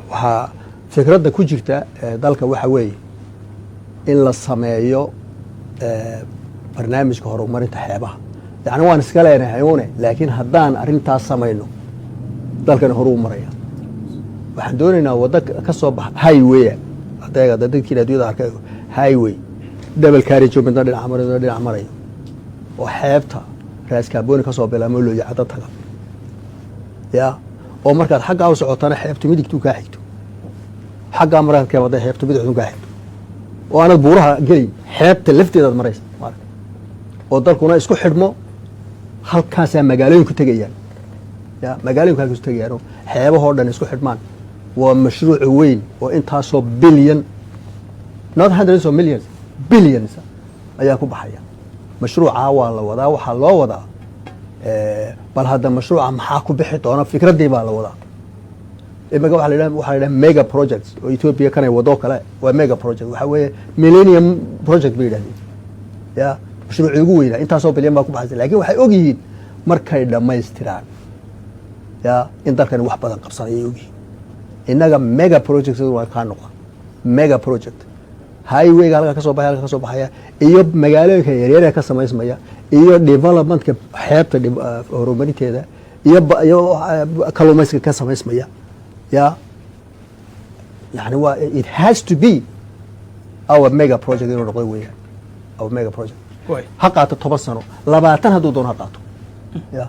waxaa fikradda ku jirta dalka waxa weeye in la sameeyo barnaamijka horumarinta xeebaha yani waan iska leenahay une laakiin haddaan arintaas samayno dalkana horuu maraya waxaan doonaynaa waddo ka soo bax highway adeega dadkii adduunyada arkay highway double carriage midna dhinac marayo midna dhinac marayo oo xeebta raas kaaboni ka soo bilaamo loo yacada taga ya oo markaad xaggaa u socotana xeebtu midigtuu kaa xigto xaggaa markaad keemada xeebtu bidixdu kaa xigto oo aanad buuraha gelin xeebta lafteedaad maraysa oo dalkuna isku xidhmo halkaasaa magaalooyinku tegayaan ya magaalooyinku halkaas tegayaan oo xeebahoo dhan isku xidhmaan waa mashruuc weyn oo intaasoo billion not hundreds of millions billions ayaa ku baxaya mashruucaa waa la wadaa waxaa loo wadaa bal hadda mashruuca maxaa ku bixi doona fikraddii baa la wadaa imika waxaa la yidhaha mega projects oo Ethiopia kanay wadoo kale waa mega project waxaa weeye millennium project bay yidhahdeen ya mashruucii ugu weynaa intaasoo bilyan baa ku baxaysa laakiin waxay og yihiin markay dhammaystiraan ya in dalkani wax badan qabsanayay og yihiin innaga mega projects waa kaa noqda mega project highwayga halka ka soo baxaya iyo magaalooyinka yaryar ka samaysmaya iyo developmentka xeebta horumarinteeda iyo kalluumaysiga ka samaysmaya ya yani waa it has to be our mega project inuu noqdo weeyaan our mega project ha qaato 10 sano 20 hadduu doono ha qaato ya